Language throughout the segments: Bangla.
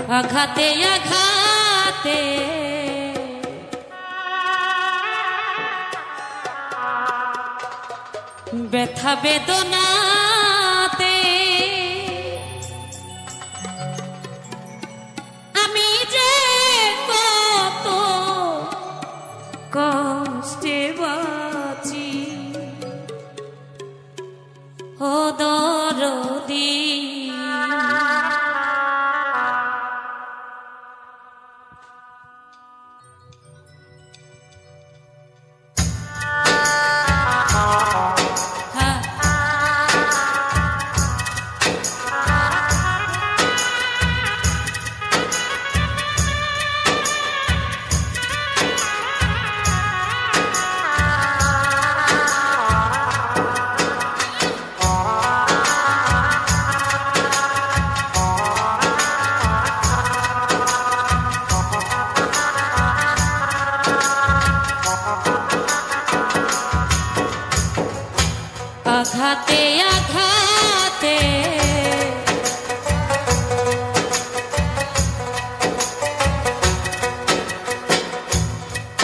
আঘাতে আঘাতে ব্যথা বেদনাতে আমি যে কত কষ্টে বাঁচি ও দরদি আঘাতে আঘাতে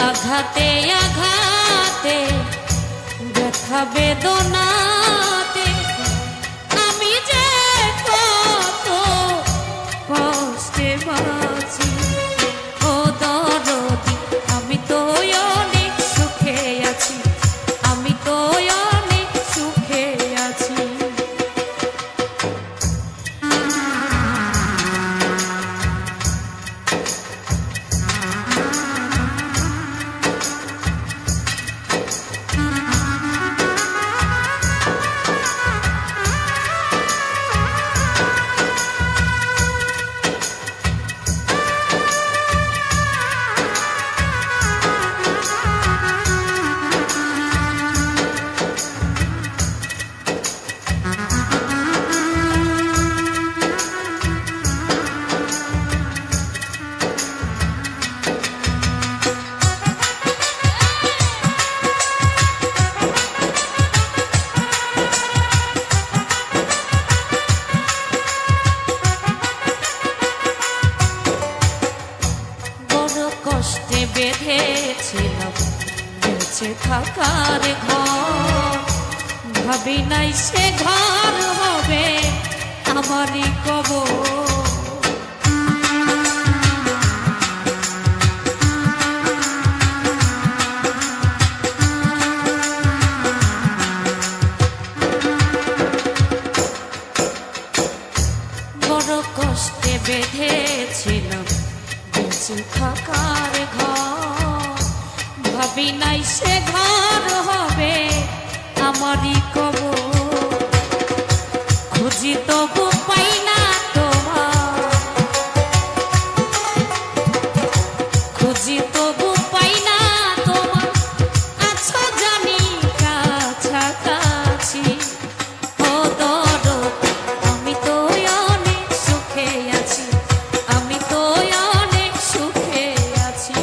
আঘাতে আঘাতে ব্যথা বেদনাতে আমি যে কত কষ্টে বাঁচি ও দরদি আমি তো অনেক সুখে আছি আমি তো কষ্টে বেঁধেছিলাম বেঁচে থাকার ঘর ভাবি নাই সে ঘর হবে আমারই কবর বড় কষ্টে বেঁধেছিলাম বেঁচে থাকার ঘর ভাবি নাই সে ঘর হবে আমারই কবর খুঁজি তবু পাই না তোমার খুঁজি তবু পাই না তোমার আছো জানি কাছাকাছি ও দরদি আমি তো অনেক সুখে আছি আমি তো অনেক সুখে আছি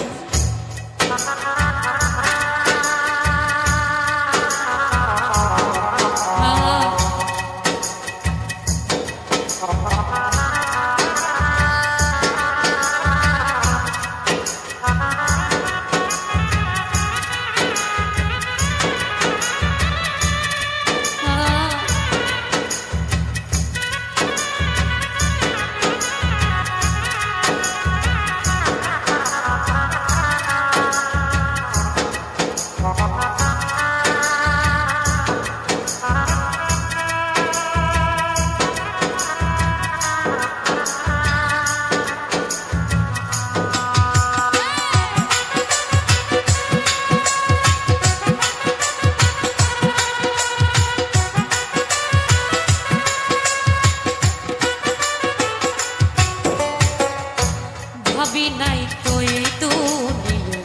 ভাবি নাই তো এই দুনিয়া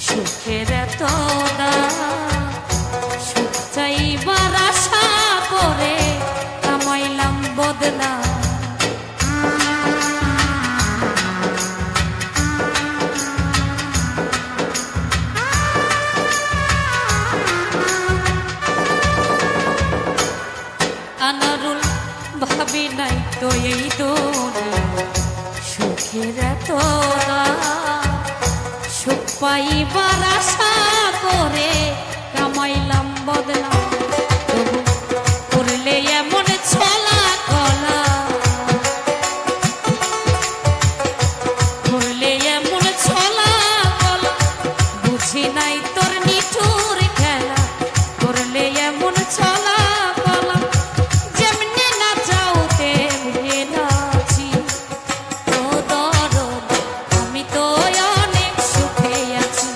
সুখের এত সুখ চাইবার আশা করে কামাইলাম বদলা আনারুল ভাবি নাই তো এই দুনিয়া সুখের পাইবার আশা করে কামাইলাম বদনাম, তবু করলে এমন ছলা কলা, করলে এমন ছলা কলা, বুঝি নাই তোর নিঠুর খেলা, করলে এমন ছলা কলা, যেমনি না যাও তেমনি নাচি। ও দরদ আমি তো অনেক সুখে আছি,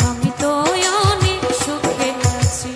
আমি তো অনেক সুখে আছি।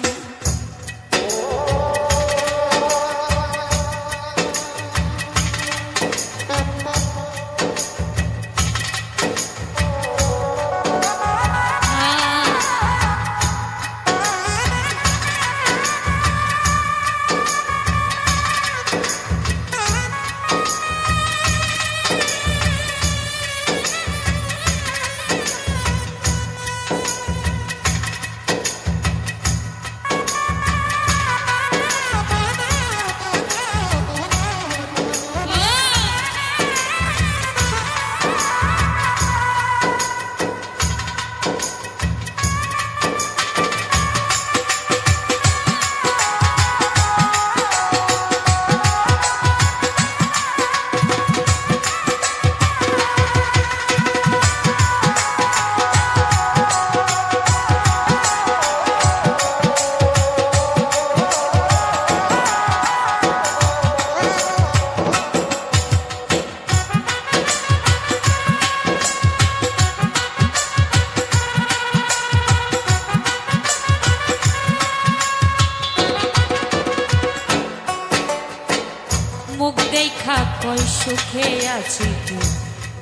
মুখ দেখা কই সুখে আছি,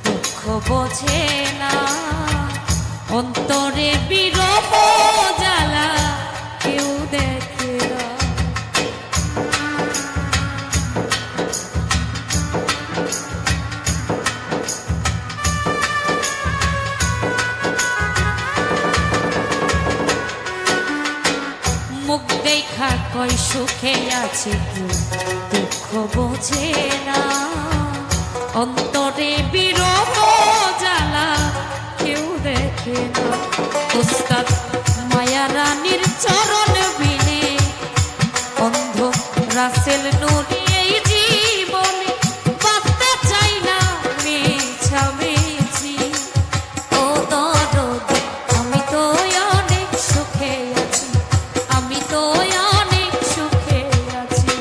দুঃখ বোঝে না, অন্তরে বিরহ জ্বালা কেউ দেখে না। মুখ দেখা কই সুখে আছি, দুঃখ বোঝে না, অন্তরে বিরহ জ্বালা কেউ দেখে না। উস্তাদ মায়া রানীর চরণ বিনে, অন্ধ রাসেল নুরি এই জীবনে, বাঁচতে চাই না মিছামিছি। ও দরদ আমি তো অনেক সুখে আছি, আমি তো অনেক সুখে আছি।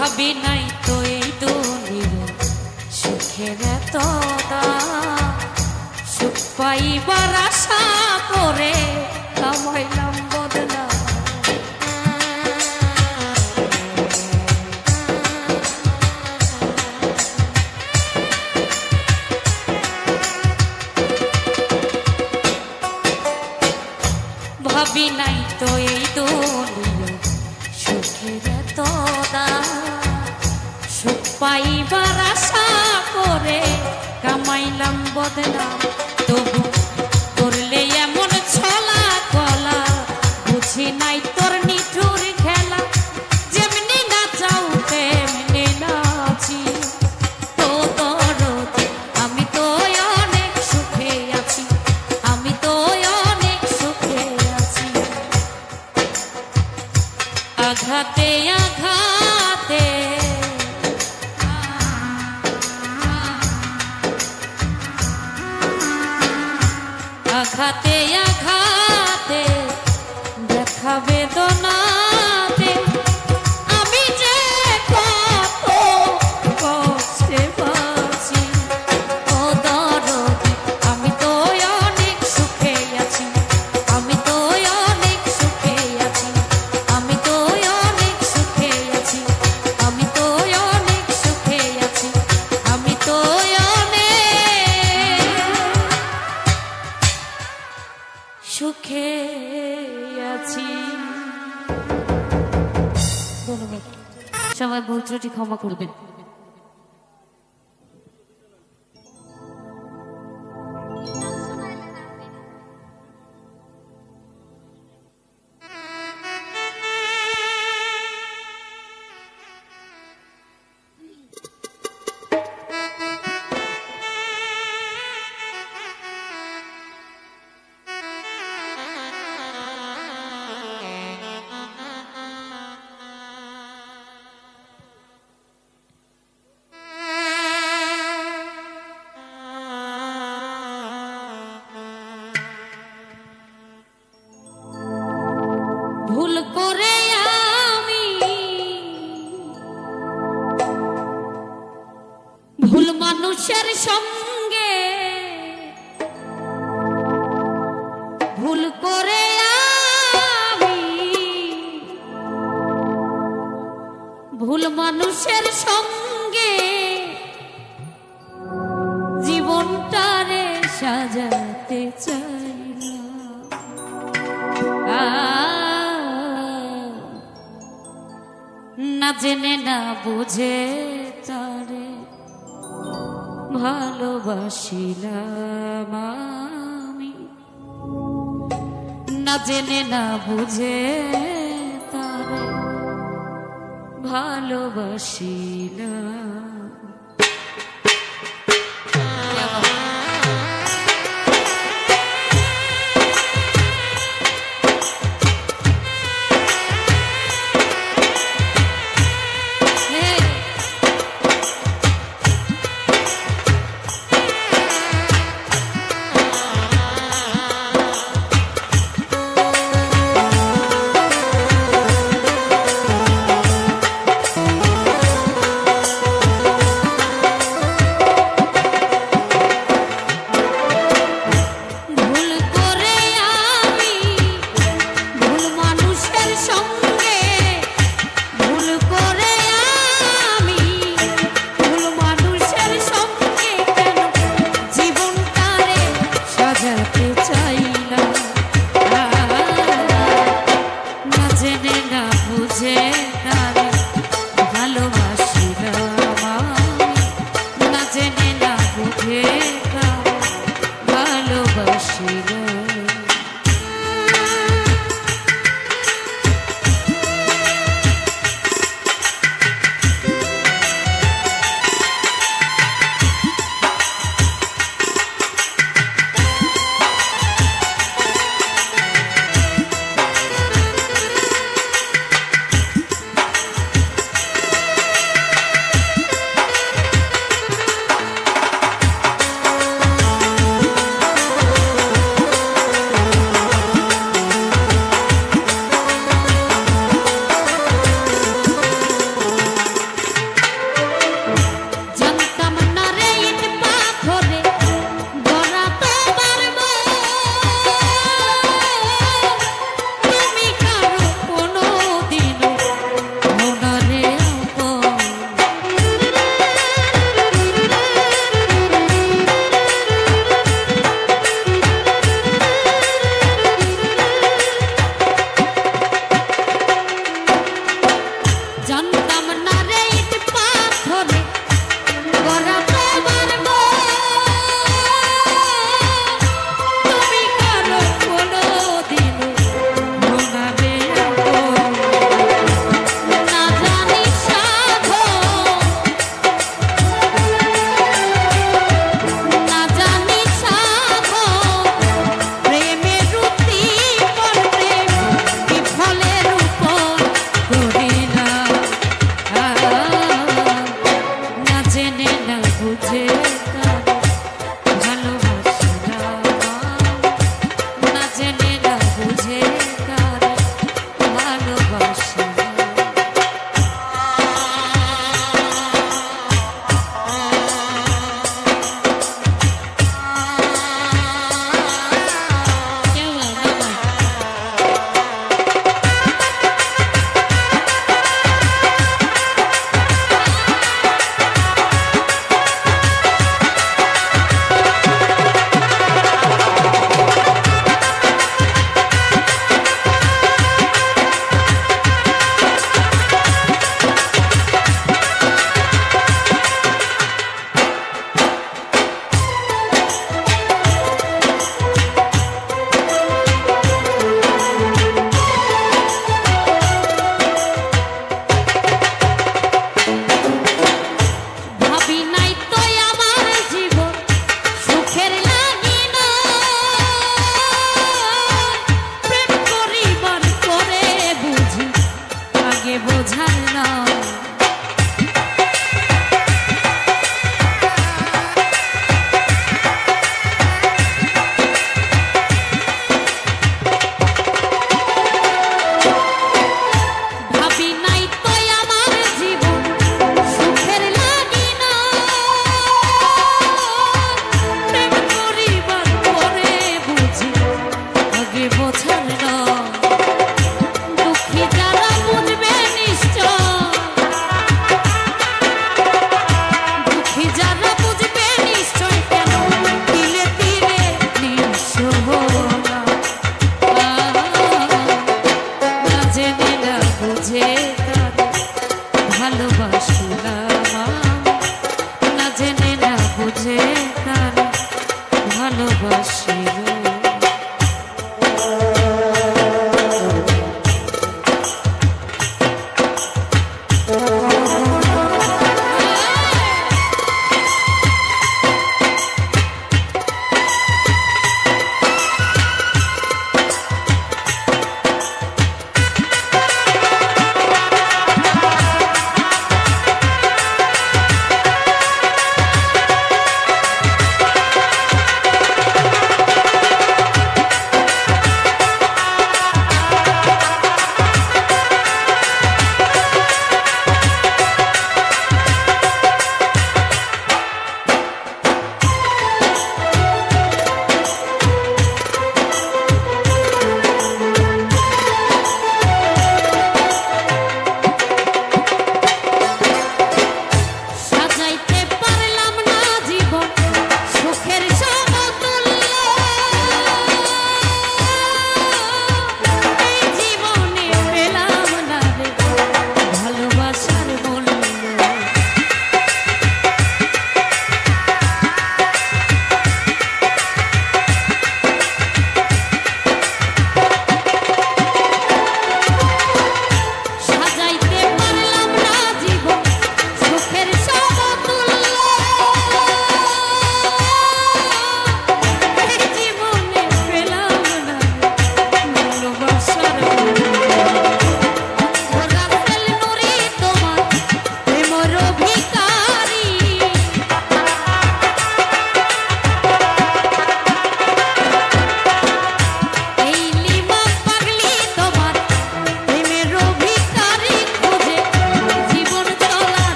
ভাবি নাই তো এই দুনিয়ার সুখের এত দাম, সুখ পাইবার আশা করে কামাইলাম বদনাম। ভাবি নাই তো এই দুনিয়ার সুখের এত দাম, সুখ পাইবার আশা করে কামাইলাম বদনাম, তবু করলে এমন ছলা কলা, বুঝি নাই তোর নিঠুর খেলা, যেমনি না চাও তেমনি নাচি। ও দরদ আমি তো অনেক সুখে আছি। আঘাতে আঘাতে দেখা বেদনাতে আমি যে কত কষ্টে বাঁচি ও দরদি আমি তো অনেক সুখে আছি আমি তো অনেক সুখে আছি আমি তো অনেক সুখে আছি আমি তো অনেক সুখে আছি আমি তো সুখে আছি। ধন্যবাদ। সবাই ভুল ত্রুটি ক্ষমা করবেন। ভুল করে আমি ভুল মানুষের সঙ্গে ভুল করে আমি ভুল মানুষের সঙ্গে জীবনটারে সাজাতে চাইলাম না জেনে না বুঝে তারে ভালোবাসিলাম আমি না জেনে না বুঝে তারে ভালোবাসিলাম।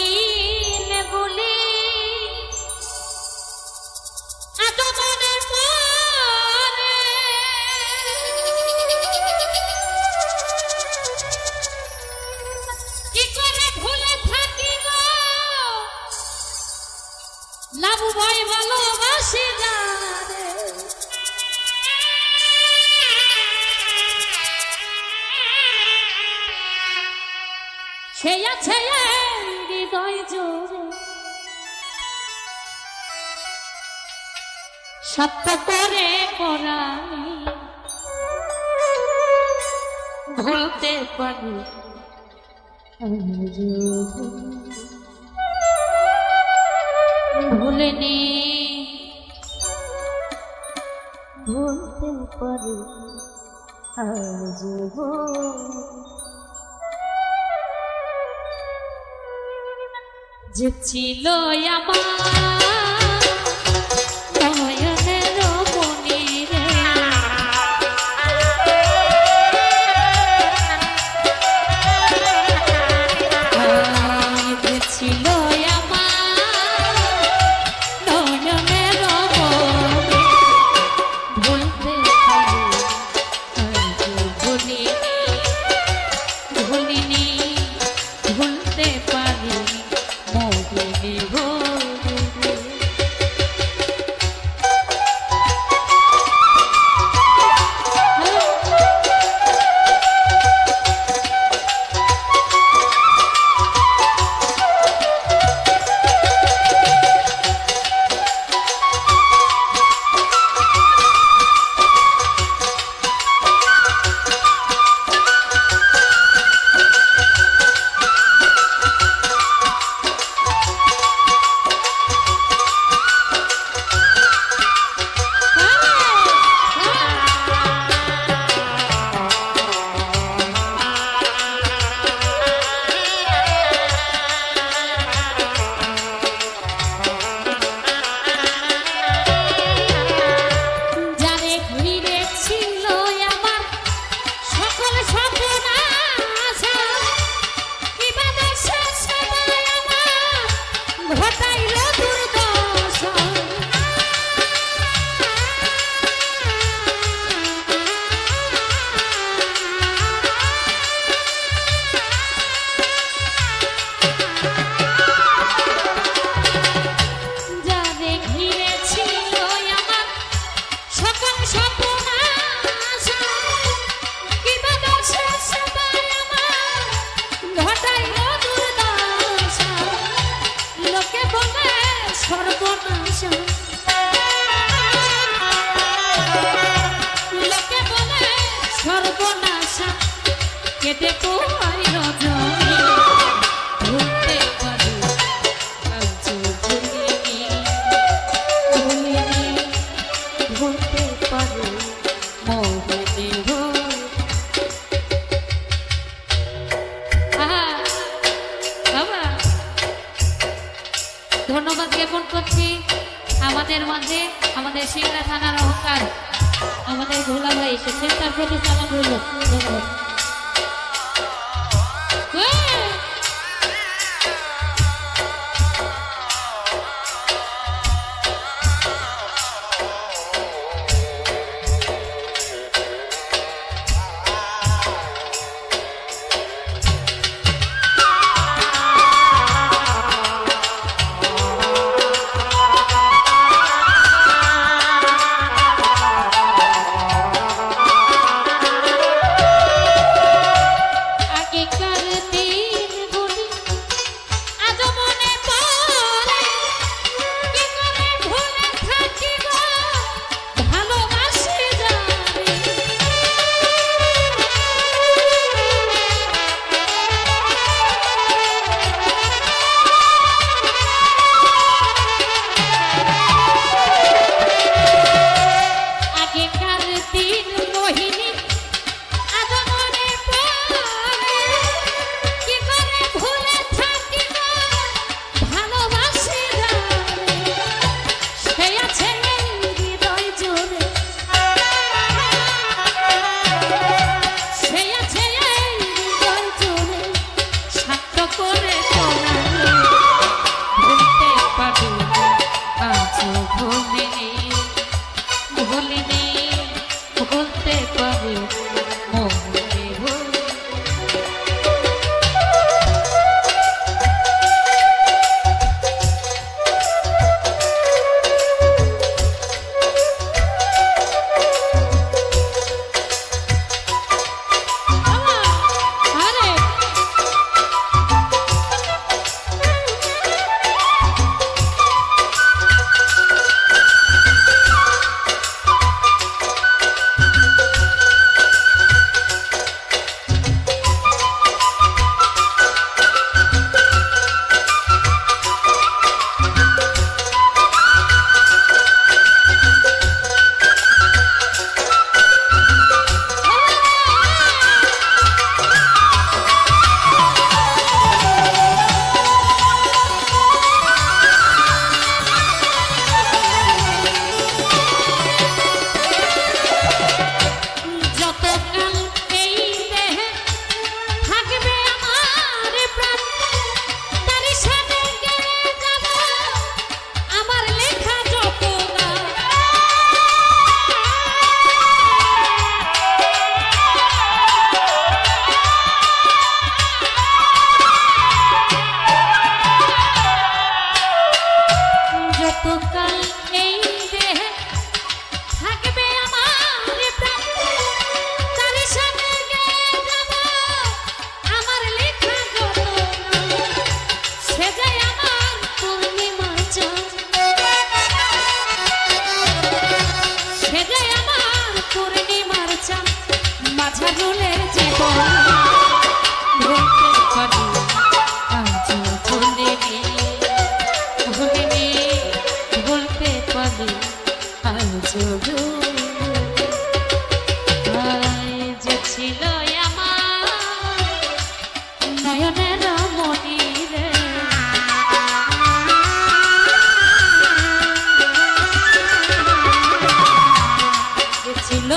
দিন বলি এত মনের পরে কি করে ভুলে থাকি গো লাবু ভাই ভালোবাসি যারে সে আছে হৃদয় জোরে সত্য করে পরানি ভুলতে পারি ভুলিনি ভুলতে পারি আজ যে ছিল আমার নয়নের মনি রে যে ছিল আমার নয়নের মনি ভুলতে পারি ভুলিনি ভুলতে পারি সর্বনাশা কেটে পোহাই রজনী ভুলতে পারি আজ ভুলিনি ভুলিনি ভুলতে পারি মোহনে বাবা ধন্যবাদ জ্ঞাপন করছি আমাদের মাঝে আমাদের সিংড়া থানার অহংকার আমাদের ভোলা ভাই এসেছেন তার প্রতি সালাম রইল ধন্যবাদ পারুলে জীবন ভুলতে পারি আজ ভুলিনি ভুলিনি ভুলতে পারি আজ যে ছিল আমার নয়নের মনি রে যে ছিল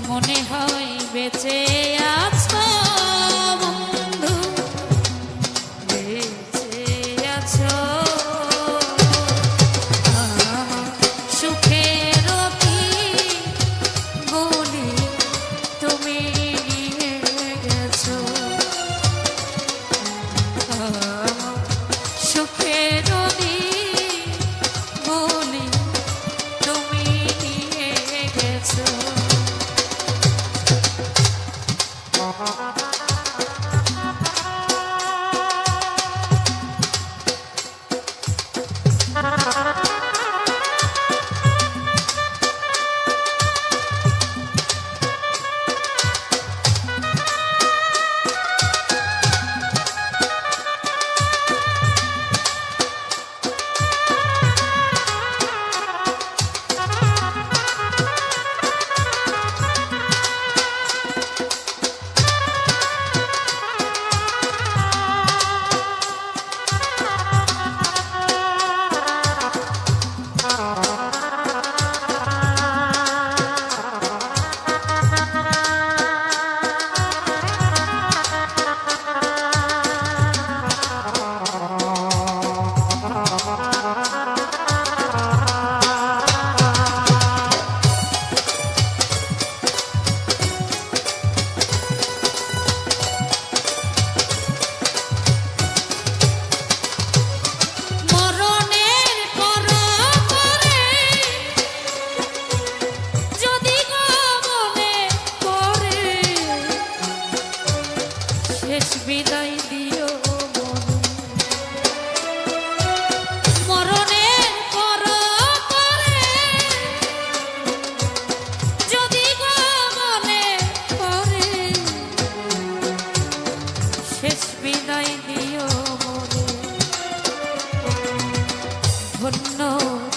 মনে হয় বেঁচে আছো বন্ধু বেঁচে আছো সুখের গুলি তুমি নিয়ে গেছো সুখের গুলি তুমি নিয়ে গেছো বিদায় দিও মরণের পর যদি মনে পড়ে শেষ বিদায় দিও ধন্য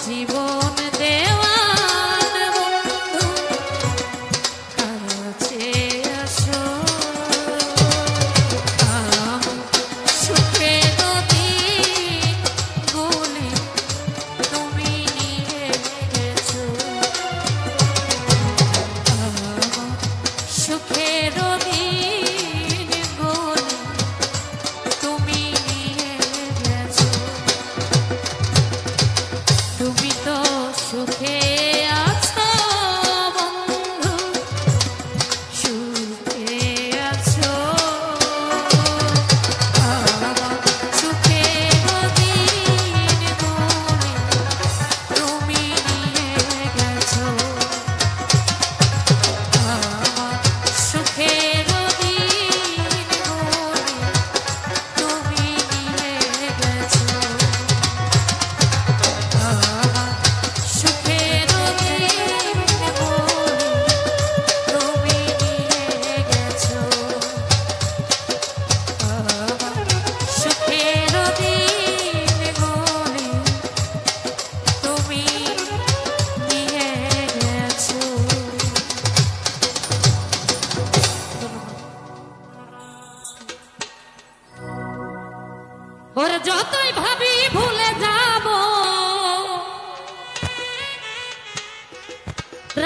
জীবন দেওয়া সুখে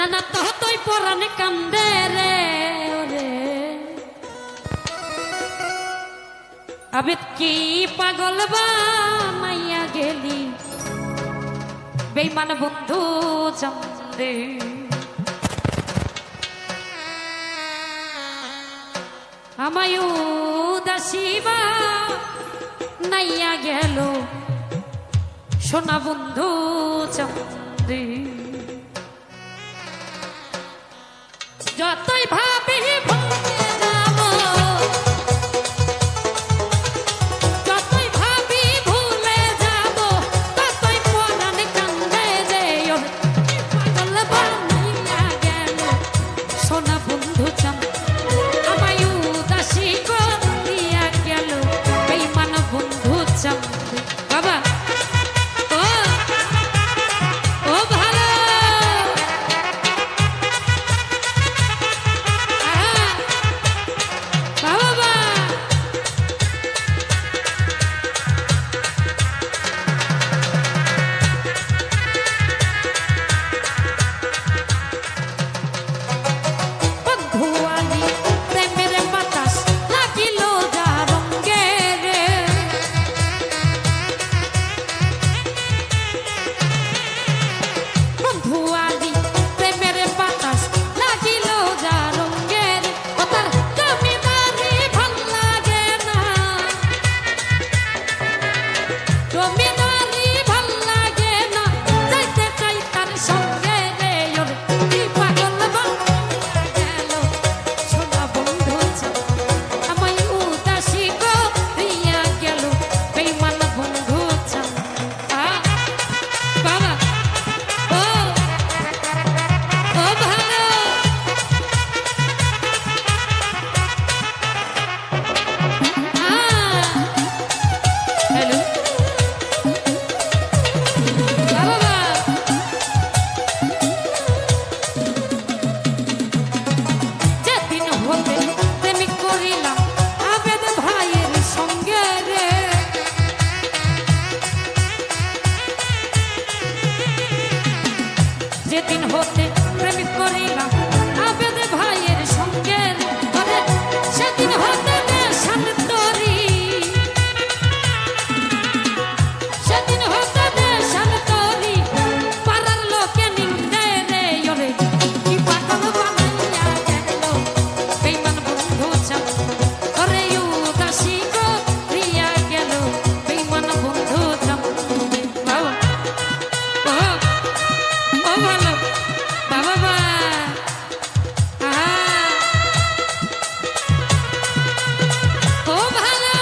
জানা তো তুই পরানে কান্দে রে ওরে আবেদ কি পাগল বানাইয়া গেলি বেঈমান বন্ধু চন্দে আমায় উদাসীবা নাইয়া গেল সোনা বন্ধু চন্দে যতই ভাবি ভুলে যাব যতই ভাবি ভুলে যাব ততই পরাণ কান্দে রে পাগল বানাইয়া গেল সোনা বন্ধু চন্দে আমায় উদাসী করিয়া গেল বেঈমান বন্ধু চন্দে বাবা ও ভালো যেদিন হতে প্রেমিক করিলাম আবেদ ভাইয়ের সঙ্গে সেদিন হতে নেশান তরি সেদিন হতে নেশান তরি পাড়ার লোকে নিন্দে রে ওরে কি পাগল বানাইয়া গেল বেঈমান বন্ধু চন্দে ওরে উদাসী করিয়া গেল বেঈমান বন্ধু চন্দে বাবা ও ভালো বাবা ও ভালো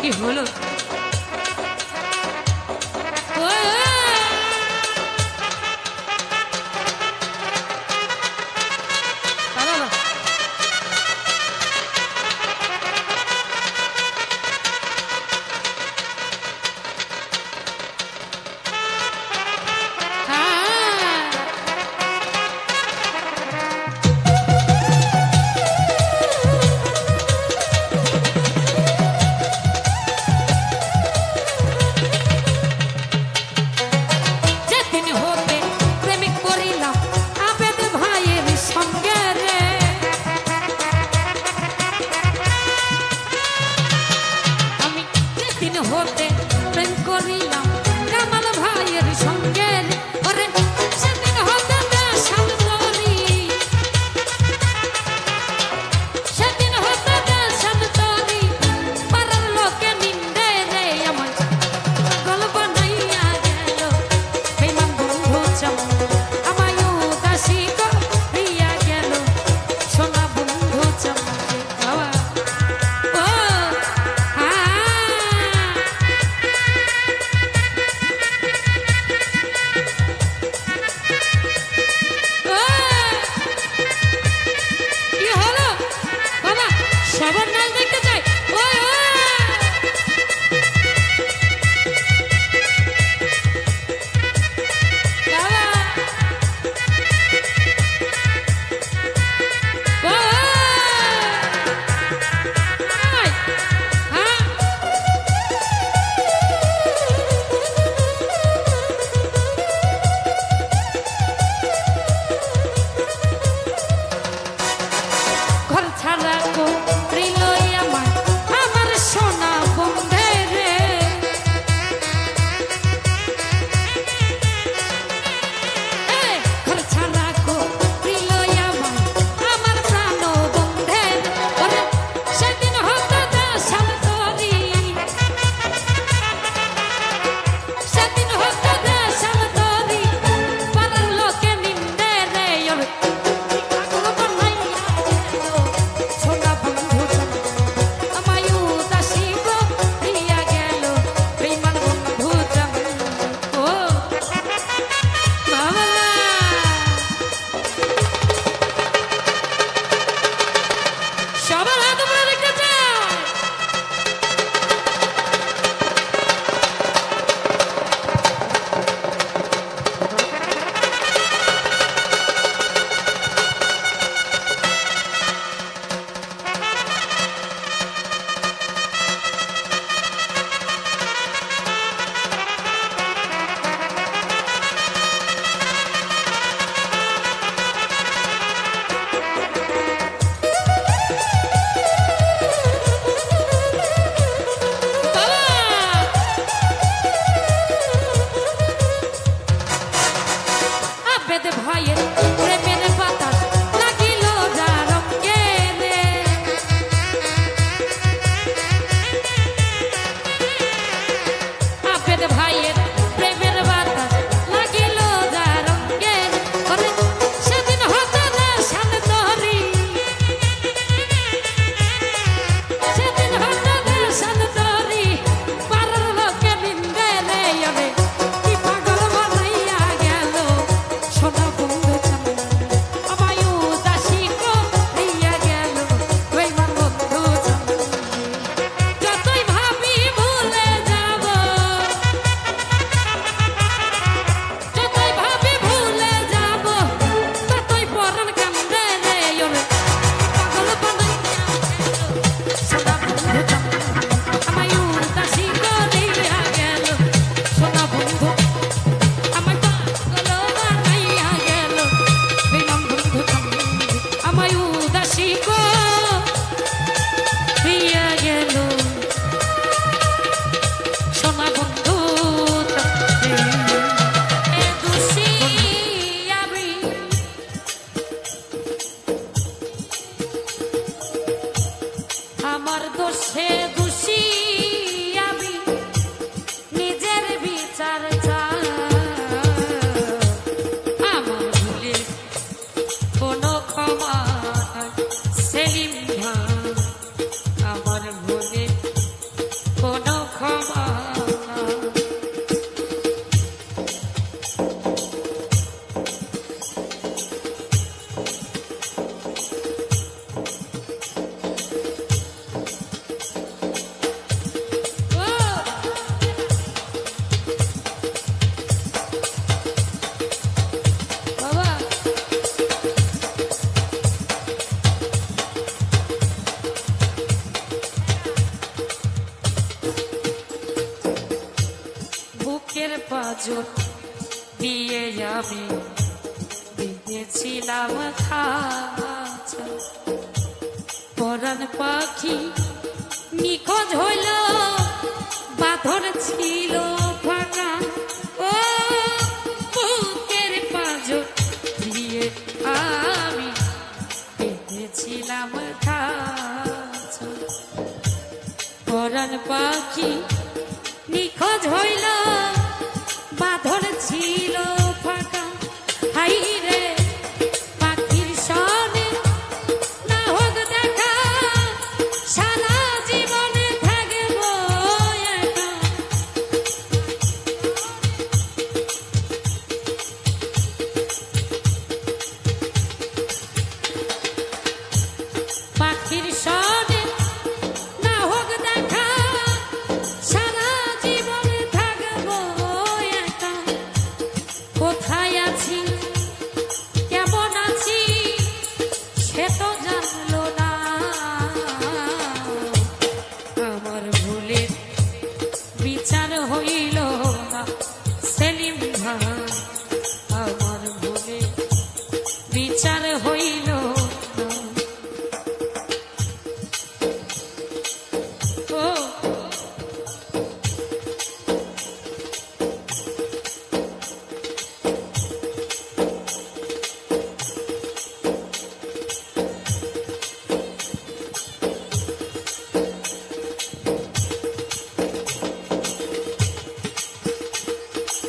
কি হলো কোন পাজর দিয়ে আমি দিয়েছিলাম খাঁচা পরাণ পাখি নিখোঁজ হইল বাঁধন ছিল ফাঁকা ও বুকের পাজর দিয়ে আমি দিয়েছিলাম খাঁচা পরাণ পাখি নিখোঁজ হইল বাঁধন ছিল ফাঁকা হাই রে পাখির সনে না হোক দেখা সারা জীবনে থাকব একা পাখির সনে না হোক দেখা সারা জীবনে থাকব একা কোথায় আছি কেমন আছি সে তো জানলো না আমার ভুলের বিচার হইল না সেলিম ভাই আমার ভুলের বিচার হইল না ও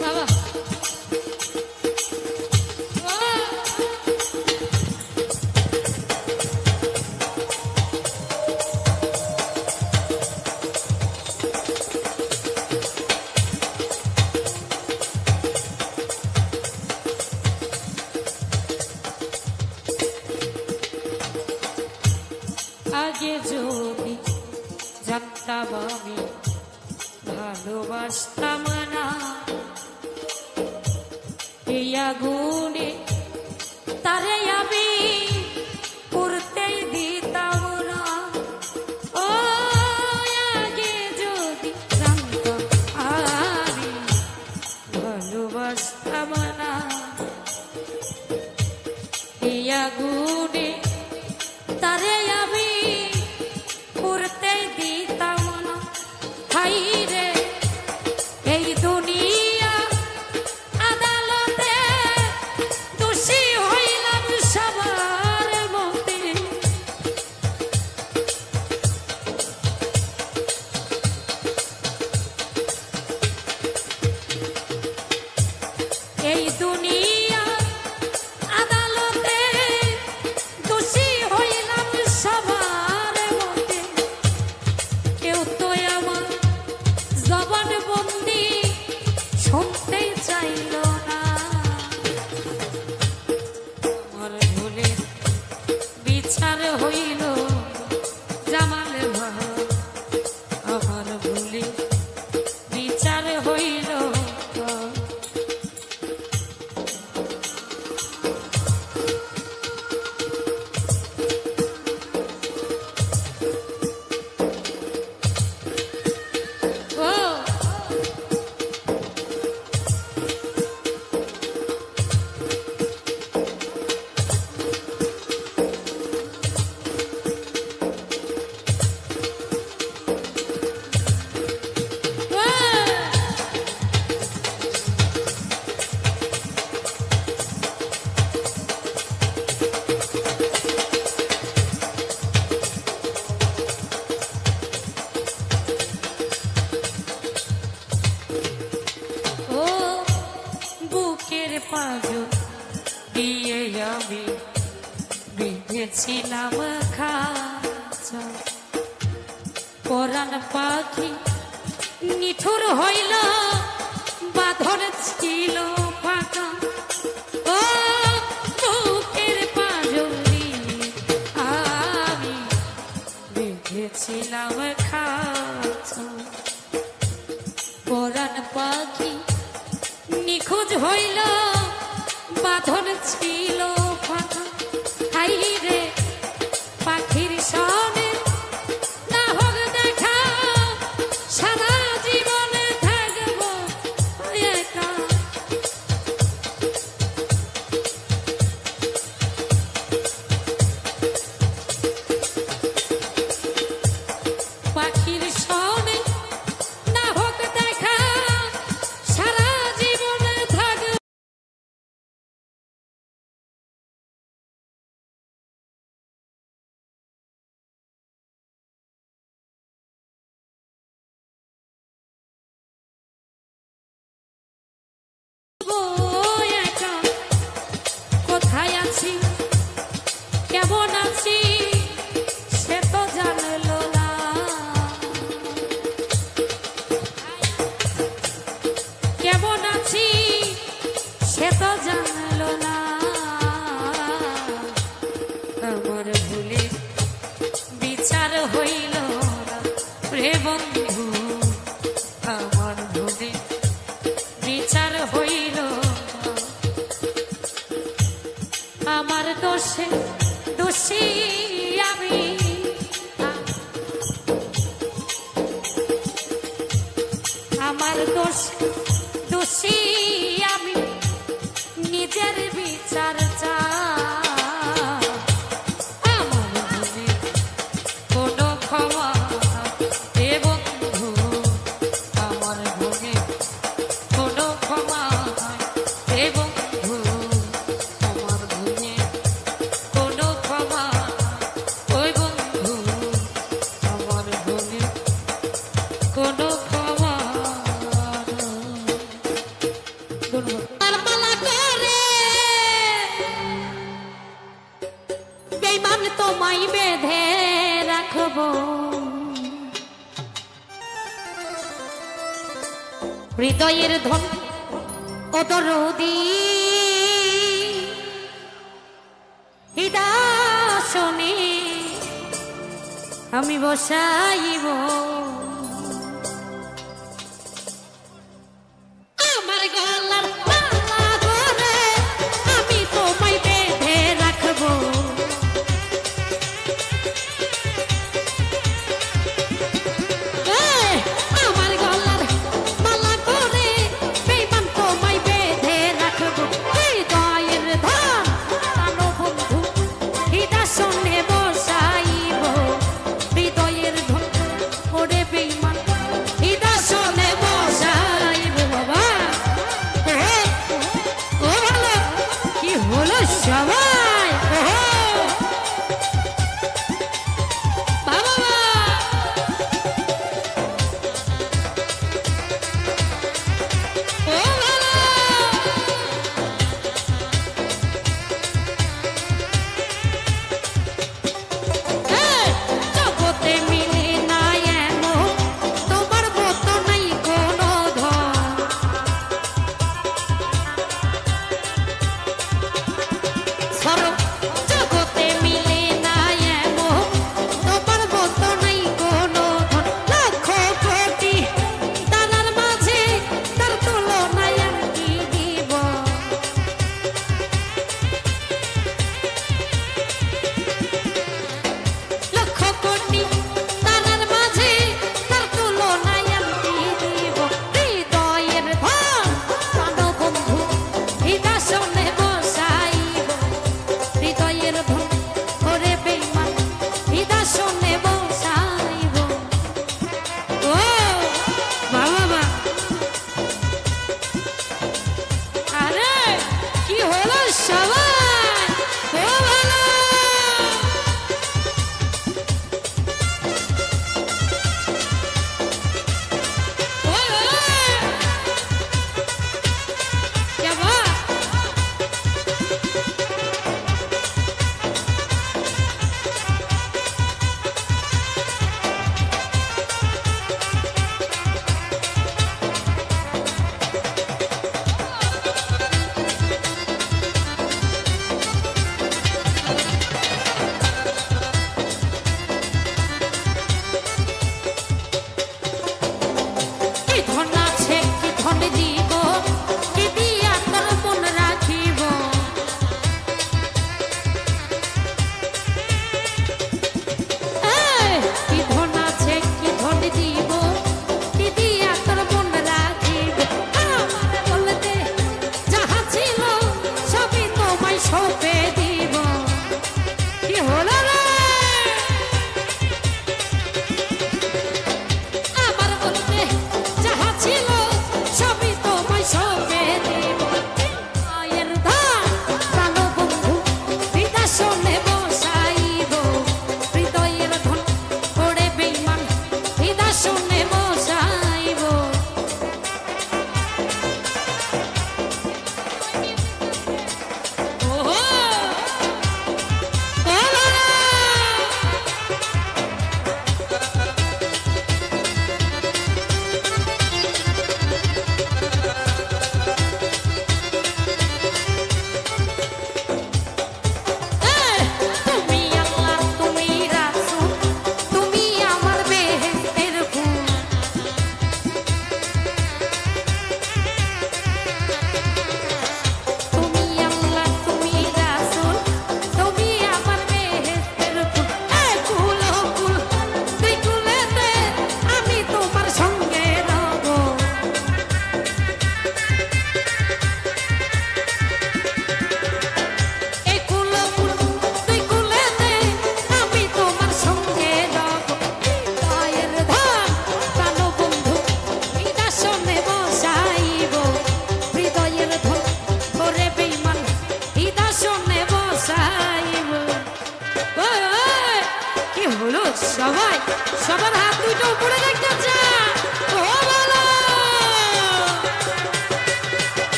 বাবা আগে যদি জানতাম আমি ভালোবাসতাম না এই আগুনে তারে আমি করতেই দিতাম না ও আগে যদি জানতাম আমি ভালোবাসতাম না এই আগুনে তারে আমি করতে দিতাম না হাই রে এই দুনিয়া আদালতে দোষী হইলাম সবার মতে এই দুনিয়া আদালতে দোষী হইলাম সবার মতে কেউ তো আমার জবান বন্দি শুনতে চাইল না আমার ভুলে বিচার হইল জামাল ভাই আমার ভুলে বিচার হইল বুকের পাজর দিয়ে আমি বেঁধেছিলাম খাঁচা পরাণ পাখি নিঠুর হইল বাঁধন ছিল ফাঁকা ও বুকের পাজর দিয়ে আমি বেঁধেছিলাম খাঁচা পরাণ পাখি নিখোঁজ হইল বাঁধন ছিল ফাঁকা হাই রে পাখির সনে না হোক দেখা সারা জীবনে থাকবো একা বিচার হইল না রে বন্ধু আমার ভুলে বিচার হইল না। আমার দোষে দোষী আমি আমার দোষী আমি নিজের বিচার চাই। আমার মনে কোনো ক্ষমা এ বন্ধু আমার মনে কোনো ক্ষমা এ বন্ধু আমার মনে কোনো ক্ষমা ওই বন্ধু আমার মনে কোনো ক্ষমা মালা করে বেঈমান তোমায় বেঁধে রাখবো হৃদয়ের ধন ও দরদি হৃদাসনে আমি বসাইব আমার গলার মালা করে আমি তোমায় বেঁধে রাখবো আমার গলার মালা করে বেঈমান তোমায় বেঁধে রাখবো হৃদয়ের ধন জানো বন্ধু হৃদাসনে বসাইব হৃদয়ের ধন ওরে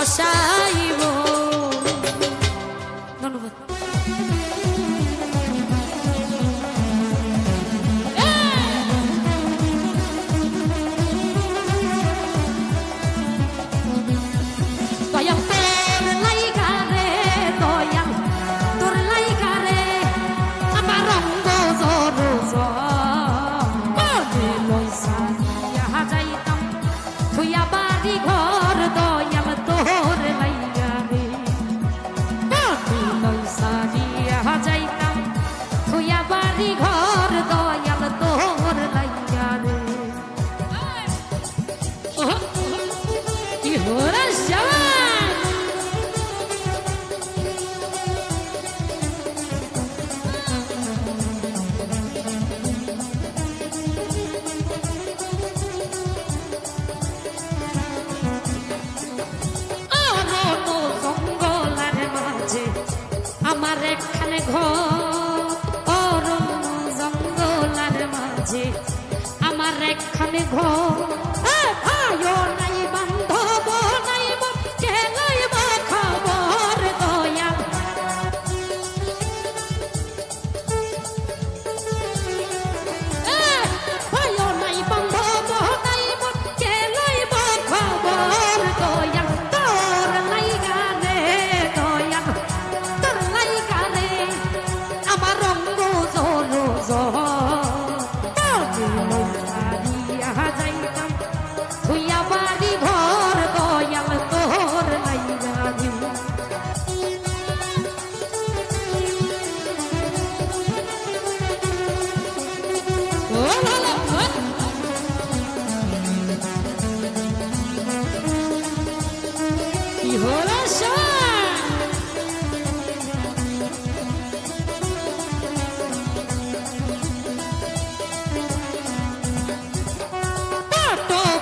বসাইব। ধন্যবাদ। আমার একখানে ঘর অরণ্য জঙ্গলার মাঝে, আমার একখানে ঘর আয়ো নাই বান্ধব নাই কে লইব খবর দয়াল। আয়ো নাই বান্ধব নাই কে লইব খবর দয়াল। তোর লাইগা রে দয়াল, তোর লাইগা রে আমার রঙ্গ জল যাইতাম থুইয়া বাড়ি ঘর দয়াল তোর লাইগা রে। কি হলো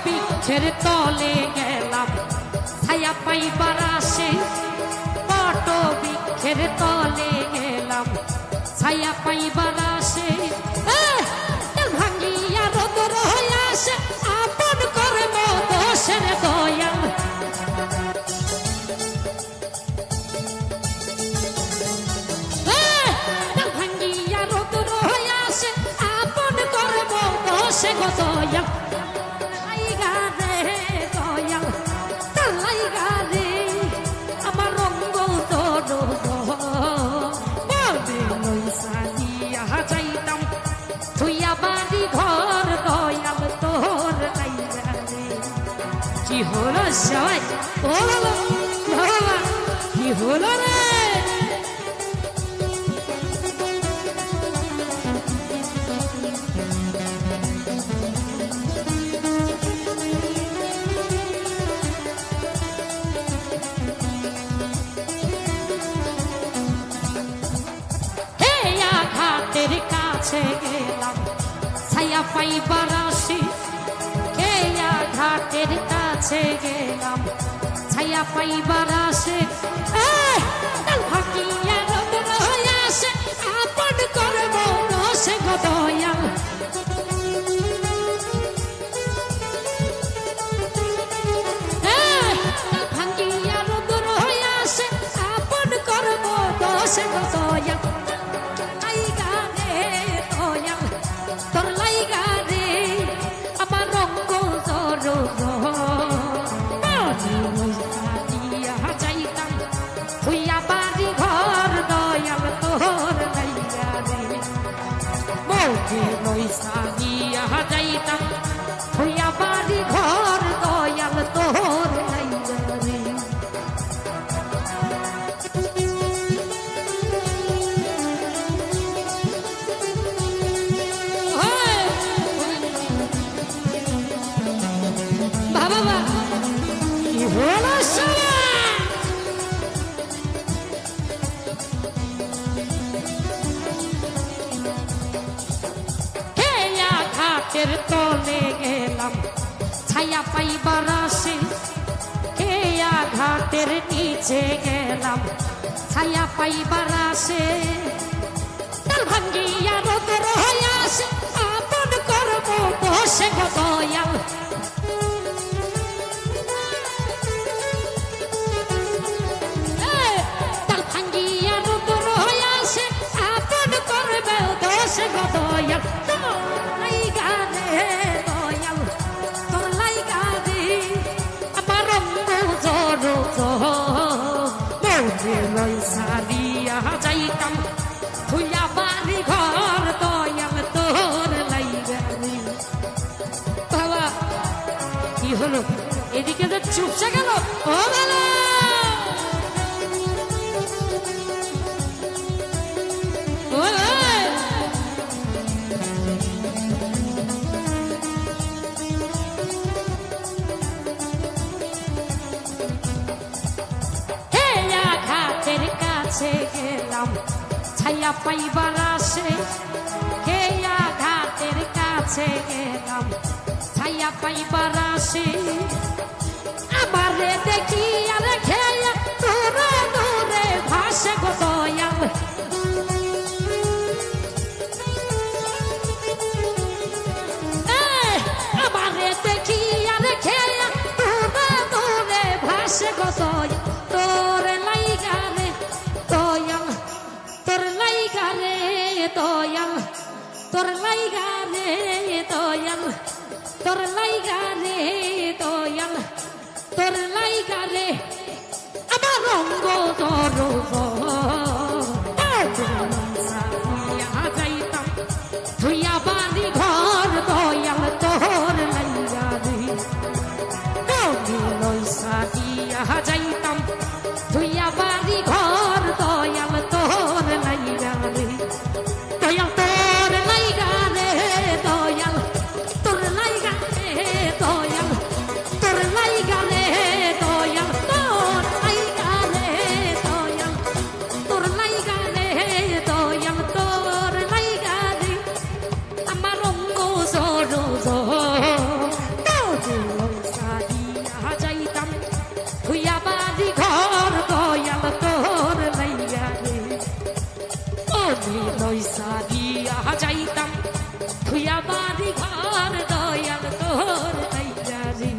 বৃক্ষের তলে গেলাম ছায়া পাইবার আসে, বট বৃক্ষের তলে গেলাম ছায়া পাইবার আসে। ভাঙিয়া রোদর হয়ে আসে আপন করে দোষের দয়াল। ভাঙিয়া রোদর হয়ে আসে আপন করে দোষে গো দয়াল। যাইতাম থুইয়া বাড়ি ঘর দয়াল তোর লাইগা রে। কি হলো সবাই কি হলো রে? কাছে গেলাম ছায়া পাইবার আসে, কেয়া ঘাটের কাছে গেলাম ছায়া পাইবার আসে। ভাকিয়া রোদর হয়ে আসে আপন করব দোষে গো দয়াল। ভাঙ্গিয়া রোদর হয়ে আসে আপন করব দোষে গো দয়াল। তোর লাইগা রে আমার রঙ্গ জর যাইতাম থুইয়া বাড়ি ঘর দয়াল তোর লাইগা রে। মৌকে লইসা গিয়া যাইতাম থুইয়া বাড়ি ঘর দয়াল তোর লাইগা রে। ঘাটের তলে গেলাম ছায়া পাইবার আসে, কেয়া ঘাটের নিচে গেলাম ছায়া পাইবার আসে। ভাঙ্গিয়া রোদর হয়ে আসে আপন করব দোষে গো দয়াল। হলো এদিকে যে চুপসে গেল ও ভালো গেলাম ছায়া পাইবার আসে কে আঘাতের কাছে গেলাম ছায়া পাইবার আসে আমারে দেখি আর খেয়া দূরে দূরে ভাসে গো দয়াল আমারে দেখি আর খেয়া দূরে দূরে ভাসে গো দয়াল তোর লাইগা রে দয়াল তোর লাইগা রে দয়াল তোর লাইগা রে দয়াল তোর লাইগা রে দয়াল তোর লাইগা রে আমার রঙ্গ দরব যাইতাম ধুইয়া বাড়ি ঘর দয়াল তোর লাইগা রে লইসা দিয়া যাইতাম ধুইয়া বাড়ি ঘর দয়াল তোর লাইগা রে দয়াল তোর লাইগা রে দয়াল তোর লাইগা রে দয়াল তোর লাইগা রে দয়াল তোর লাইগা রে দয়াল তোর লাইগা রে দয়াল তোর লাইগা রে আমার অঙ্গ জড়ো যাইতাম ধুইয়া বাড়ি ঘর দয়াল তোর লাইগা রে লইসা দিয়া যাইতাম ধুইয়া বাড়ি ঘর দয়াল তোর লাইগা রে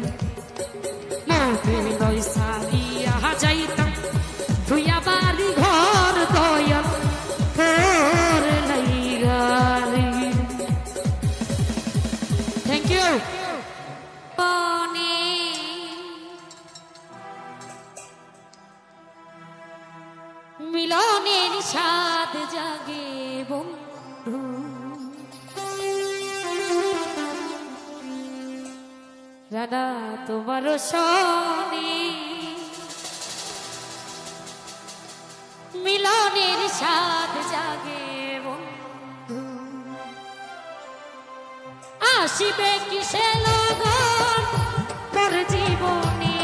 লইসা দিয়া যাইতাম ধুইয়া বাড়ি ঘর দয়াল তোর লাইগা রে থ্যাংক ইউ মিলনের স্বাদ জাগে বন্ধু রাধা তোমার শনি মিলনের স্বাদ জাগে বন্ধু আসিবে কিসে লগন তোর জীবনে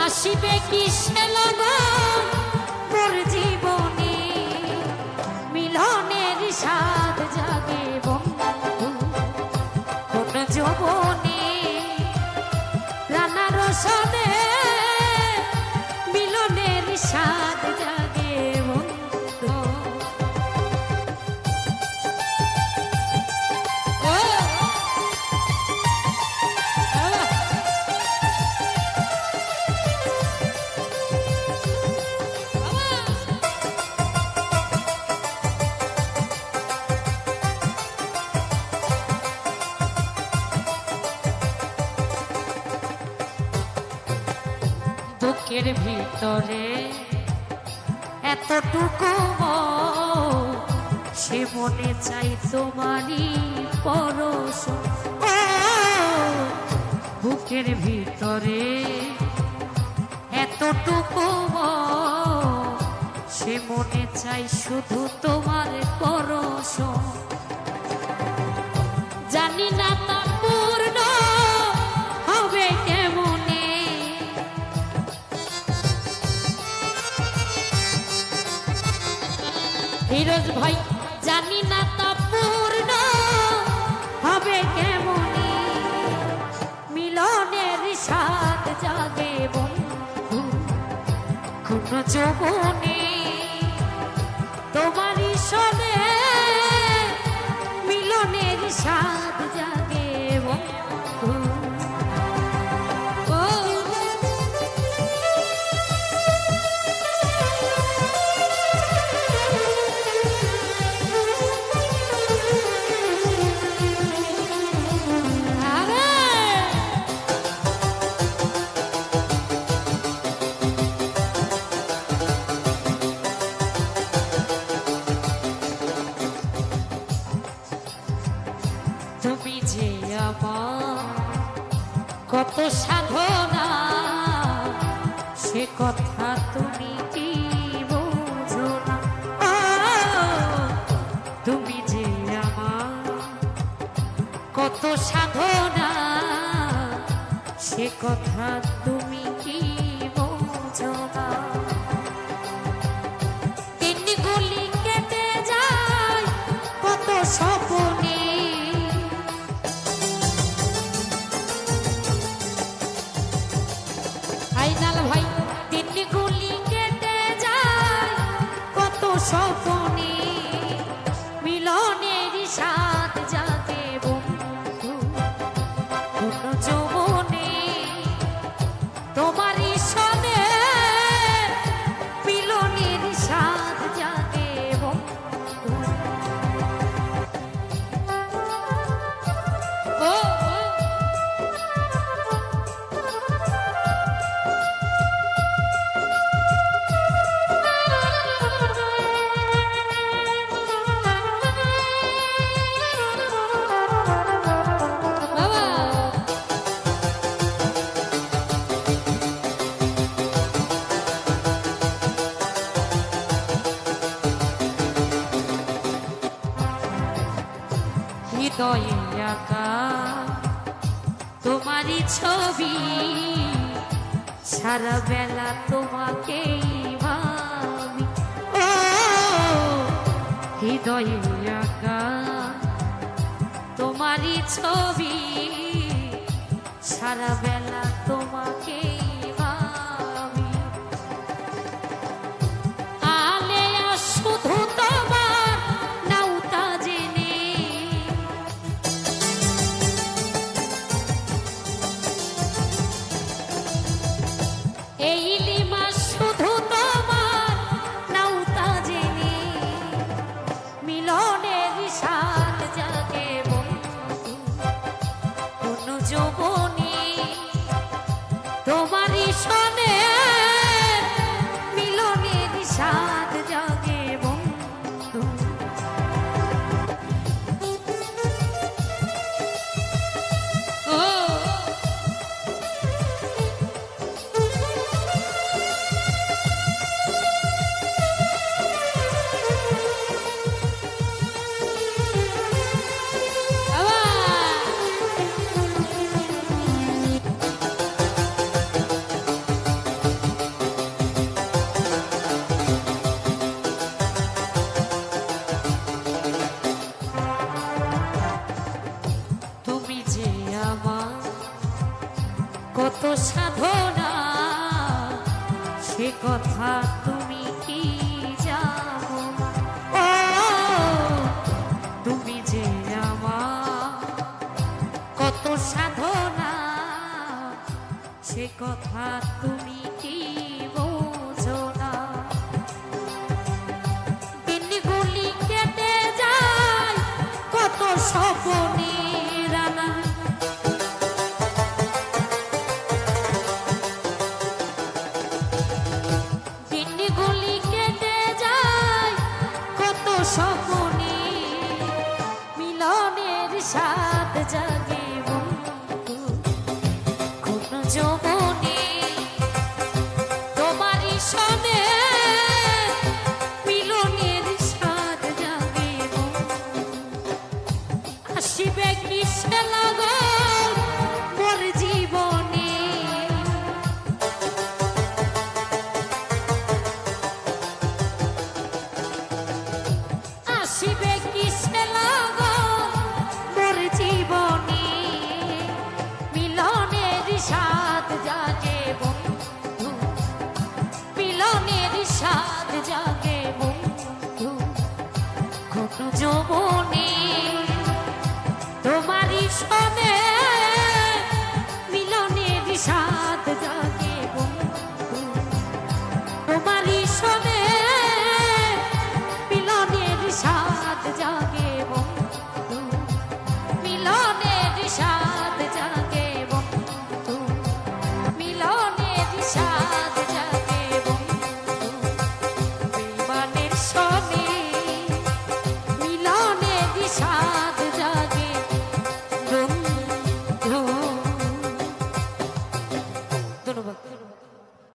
আসিবে কিসে লগন তোর জীবনে মিলনের স্বাদ জাগে বন্ধু কোন যৌবনে রানার সনে মিলনের স্বাদ জাগে বন্ধু বুকের ভিতরে এতটুকু সে মনে চাই তোমারই পরশ বুকের ভিতরে এতটুকু সে মনে চাই শুধু তোমার পরশ জানি না তা পূর্ণ হবে কেমনে ফিরোজ ভাই জানি না তা পূর্ণ হবে কেমনে মিলনের স্বাদ জাগে বন্ধু কোন যৌবনে তোমারই সনে মিলনের স্বাদ জাগে বন্ধু যে আমার কত সাধনা সে কথা তুমি কি বোঝো না। তুমি যে আমার কত সাধনা সে কথা তুমি কি বোঝো না। তিন গুলি কেটে যায় কত স্বপ্নে, আইনাল ভাই তিন গুলি কেটে যায় কত স্বপ্নে, মিলনের সাথ জাগে বন্ধু কোন যৌবনে, তোমারই সনে মিলনের সাথ জাগে বন্ধু। ও হৃদয়ে আঁকা তোমারই ছবি, সারা বেলা তোমাকেই ভাবি। ও হৃদয়ে আঁকা তোমারই ছবি, সারা বেলা তোমাকেই ভাবি। আলেয়া শুধু তোমার নাউতা জেনে, এই লিমা শুধু তোমার নাউতা জেনে, মিলনের সাথ জাগে বন্ধু কোন যৌবনে, তোমারই সনে মিলনের সাথ জাগে বন্ধু। ও তুমি যে আমার কত সাধনা সে কথা তুমি কি জানো না। ও তুমি যে আমার কত সাধনা সে কথা তুমি কি বোঝো না। দিন গুলি কেটে যায় কত স্বপ্নে রানা, দিন গুলি কেটে যায় কত স্বপ্নে, মিলনের সাথ জাগে বন্ধু কোন যৌবনে, তোমারই সনে মিলনের সাথ জাগে বন্ধু। আসিবে গ্রীষ্মেলা